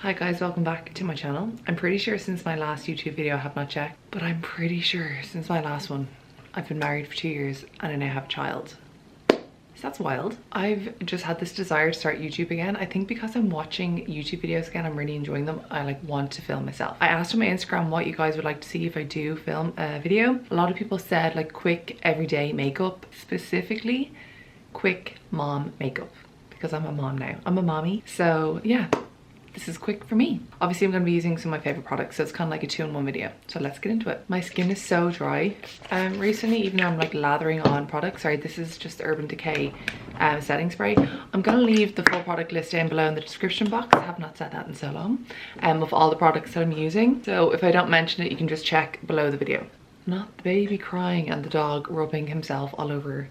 Hi guys, welcome back to my channel. I'm pretty sure since my last YouTube video I have not checked, but I'm pretty sure since my last one I've been married for 2 years and I now have a child. So that's wild. I've just had this desire to start YouTube again. I think because I'm watching YouTube videos again, I'm really enjoying them. I want to film myself. I asked on my Instagram what you guys would like to see if I do film a video. A lot of people said like quick everyday makeup, specifically quick mom makeup, because I'm a mom now. I'm a mommy. So yeah, this is quick for me. Obviously I'm going to be using some of my favorite products, so it's kind of like a 2-in-1 video. So let's get into it. My skin is so dry. Recently, even though I'm like lathering on products, sorry, this is just Urban Decay setting spray. I'm going to leave the full product list down below in the description box. I have not said that in so long. Of all the products that I'm using. So if I don't mention it, you can just check below the video. Not the baby crying and the dog rubbing himself all over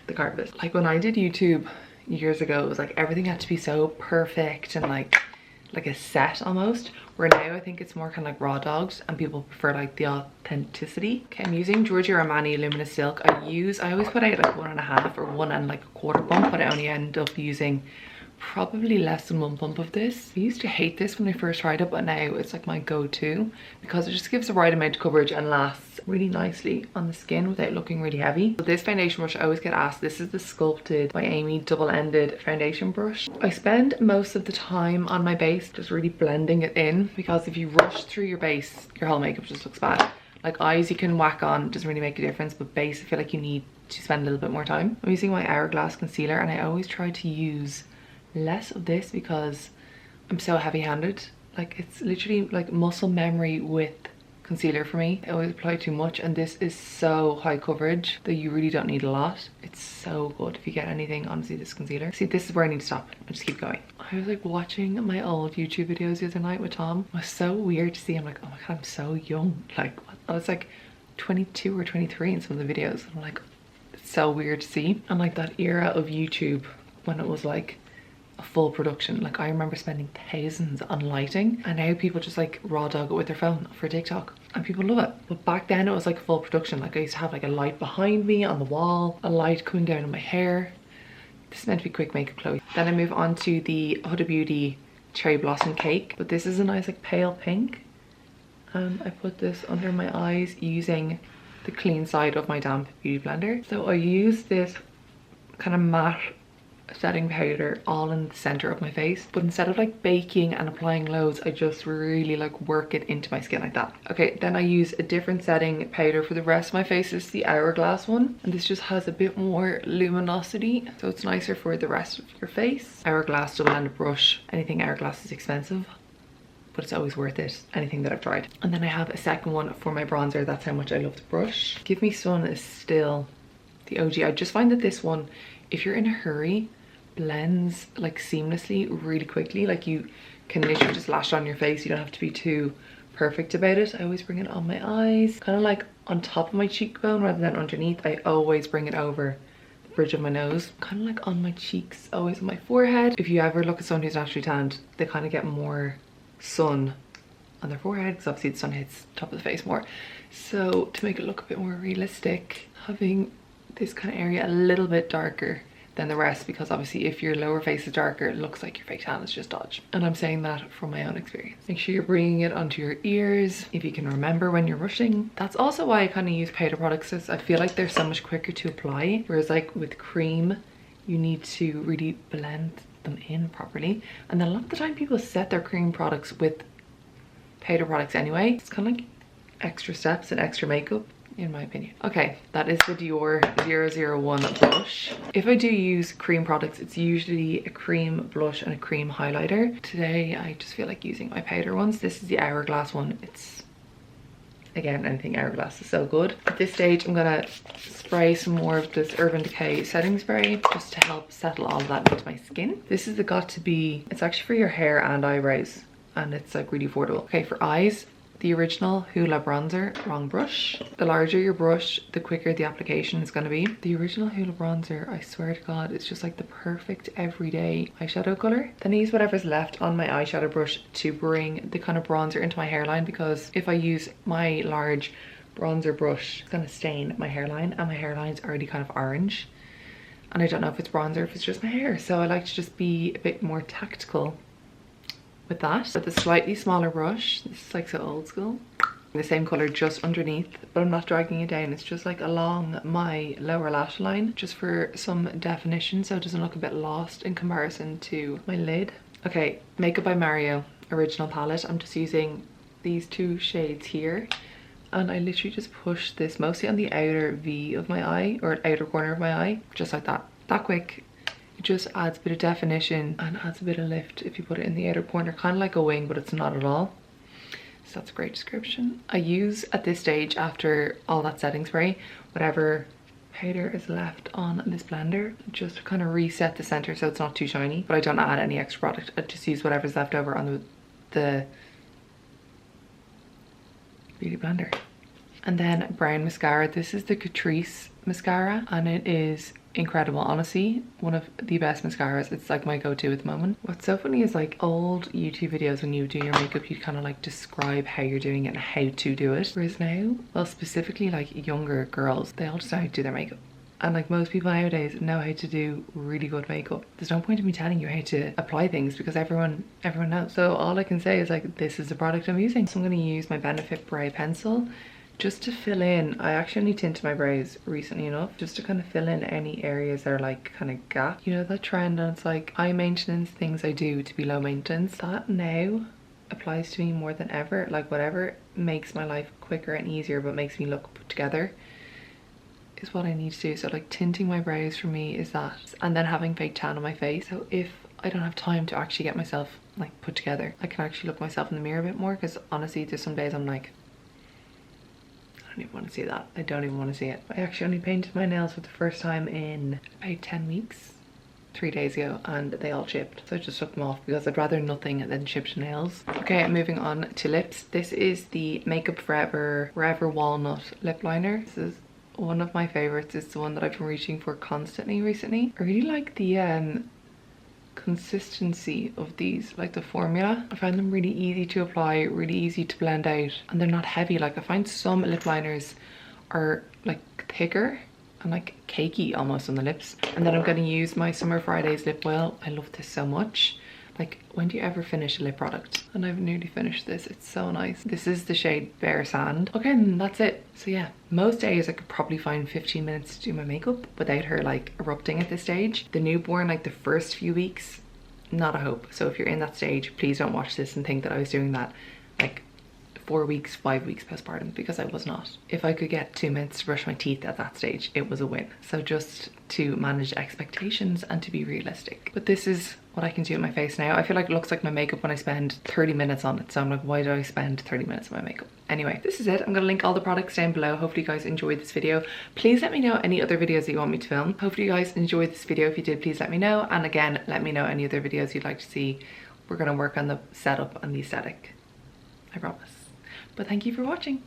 the carpet. Like when I did YouTube years ago, it was like everything had to be so perfect and like a set almost, where now I think it's more kind of like raw dogged and people prefer like the authenticity. Okay, I'm using Giorgio Armani Luminous Silk. I always put out like 1.5 or 1.25 pump, but I only end up using probably less than 1 pump of this. I used to hate this when I first tried it, but now it's like my go-to because it just gives the right amount of coverage and lasts really nicely on the skin without looking really heavy. So this foundation brush, I always get asked, this is the Sculpted by Amy double-ended foundation brush. I spend most of the time on my base just really blending it in, because if you rush through your base, your whole makeup just looks bad. Like eyes you can whack on, doesn't really make a difference, but base I feel like you need to spend a little bit more time. I'm using my Hourglass concealer, and I always try to use less of this because I'm so heavy-handed. Like it's literally like muscle memory with concealer for me. I always apply too much, and this is so high coverage that you really don't need a lot. It's so good if you get anything, honestly, this concealer. See, this is where I need to stop and just keep going. I was like watching my old YouTube videos the other night with Tom. It was so weird to see. I'm like, oh my god, I'm so young. Like what? I was like 22 or 23 in some of the videos, and I'm like, it's so weird to see. And like that era of YouTube when it was like a full production, like I remember spending thousands on lighting, and now people just like raw dog it with their phone for TikTok and people love it. But back then it was like full production. Like I used to have like a light behind me on the wall, a light coming down on my hair. This is meant to be quick makeup Chloe. Then I move on to the Huda Beauty Cherry Blossom Cake, but this is a nice like pale pink, and I put this under my eyes using the clean side of my damp beauty blender. So I use this kind of matte setting powder all in the center of my face, but instead of like baking and applying loads, I just really like work it into my skin like that. Okay, then I use a different setting powder for the rest of my face. It's the Hourglass one, and this just has a bit more luminosity, so it's nicer for the rest of your face. Hourglass double-ended brush. Anything Hourglass is expensive, but it's always worth it, anything that I've tried. And then I have a second one for my bronzer. That's how much I love the brush. Give Me Sun is still the OG. I just find that this one, if you're in a hurry, blends like seamlessly really quickly. Like you can literally just lash on your face. You don't have to be too perfect about it. I always bring it on my eyes, kind of like on top of my cheekbone rather than underneath. I always bring it over the bridge of my nose, kind of like on my cheeks, always on my forehead. If you ever look at someone who's naturally tanned, they kind of get more sun on their forehead because obviously the sun hits the top of the face more. So to make it look a bit more realistic, having this kind of area a little bit darker than the rest, because obviously if your lower face is darker, it looks like your fake tan is just dodge. And I'm saying that from my own experience. Make sure you're bringing it onto your ears if you can remember when you're rushing. That's also why I kind of use powder products, is I feel like they're so much quicker to apply, whereas like with cream you need to really blend them in properly. And then a lot of the time people set their cream products with powder products anyway. It's kind of like extra steps and extra makeup, in my opinion. Okay, that is the Dior 001 blush. If I do use cream products, it's usually a cream blush and a cream highlighter. Today I just feel like using my powder ones. This is the Hourglass one. It's, again, anything Hourglass is so good. At this stage I'm gonna spray some more of this Urban Decay setting spray just to help settle all of that into my skin. This is the Got To Be, it's actually for your hair and eyebrows, and it's like really affordable. Okay, for eyes, the original Hoola bronzer, wrong brush. The larger your brush, the quicker the application is going to be. The original Hoola bronzer, I swear to god, it's just like the perfect everyday eyeshadow color. Then I use whatever's left on my eyeshadow brush to bring the kind of bronzer into my hairline, because if I use my large bronzer brush, it's going to stain my hairline, and my hairline's already kind of orange, and I don't know if it's bronzer, if it's just my hair. So I like to just be a bit more tactical with that. With a slightly smaller brush, this is like so old school. The same color just underneath, but I'm not dragging it down. It's just like along my lower lash line, just for some definition so it doesn't look a bit lost in comparison to my lid. Okay, Makeup by Mario original palette. I'm just using these two shades here, and I literally just push this mostly on the outer V of my eye, or outer corner of my eye, just like that. That quick. It just adds a bit of definition and adds a bit of lift if you put it in the outer corner, kind of like a wing, but it's not at all. So that's a great description. I use at this stage, after all that setting spray, whatever powder is left on this blender, just to kind of reset the center so it's not too shiny. But I don't add any extra product. I just use whatever's left over on the beauty blender. And then brown mascara. This is the Catrice mascara, and it is incredible. Honestly, one of the best mascaras. It's like my go-to at the moment. What's so funny is like old YouTube videos, when you do your makeup, you kind of like describe how you're doing it and how to do it. Whereas now, well, specifically like younger girls, they all just know how to do their makeup. And like most people nowadays know how to do really good makeup. There's no point in me telling you how to apply things because everyone knows. So all I can say is like, this is the product I'm using. So I'm going to use my Benefit Brow Pencil just to fill in. I actually only tinted my brows recently enough, just to kind of fill in any areas that are like kind of gap. You know that trend, and it's like high maintenance things I do to be low maintenance. That now applies to me more than ever. Like whatever makes my life quicker and easier but makes me look put together is what I need to do. So like tinting my brows for me is that, and then having fake tan on my face. So if I don't have time to actually get myself like put together, I can actually look myself in the mirror a bit more, because honestly there's some days I'm like, I don't even want to see that. I don't even want to see it. I actually only painted my nails for the first time in about 10 weeks, 3 days ago, and they all chipped. So I just took them off because I'd rather nothing than chipped nails. Okay, moving on to lips. This is the Makeup Forever Walnut lip liner. This is one of my favorites. It's the one that I've been reaching for constantly recently. I really like the consistency of these, like the formula. I find them really easy to apply, really easy to blend out, and they're not heavy. Like I find some lip liners are like thicker and like cakey almost on the lips. And then I'm going to use my Summer Fridays lip oil. I love this so much. Like, when do you ever finish a lip product? And I've nearly finished this. It's so nice. This is the shade Bare Sand. Okay, and that's it. So yeah, most days I could probably find 15 minutes to do my makeup without her like erupting at this stage. The newborn, like the first few weeks, not a hope. So if you're in that stage, please don't watch this and think that I was doing that like 4 weeks, 5 weeks postpartum, because I was not. If I could get 2 minutes to brush my teeth at that stage, it was a win. So just to manage expectations and to be realistic. But this is what I can do with my face now. I feel like it looks like my makeup when I spend 30 minutes on it. So I'm like, why do I spend 30 minutes on my makeup? Anyway, this is it. I'm gonna link all the products down below. Hopefully you guys enjoyed this video. Please let me know any other videos that you want me to film. Hopefully you guys enjoyed this video. If you did, please let me know. And again, let me know any other videos you'd like to see. We're gonna work on the setup and the aesthetic, I promise. But thank you for watching.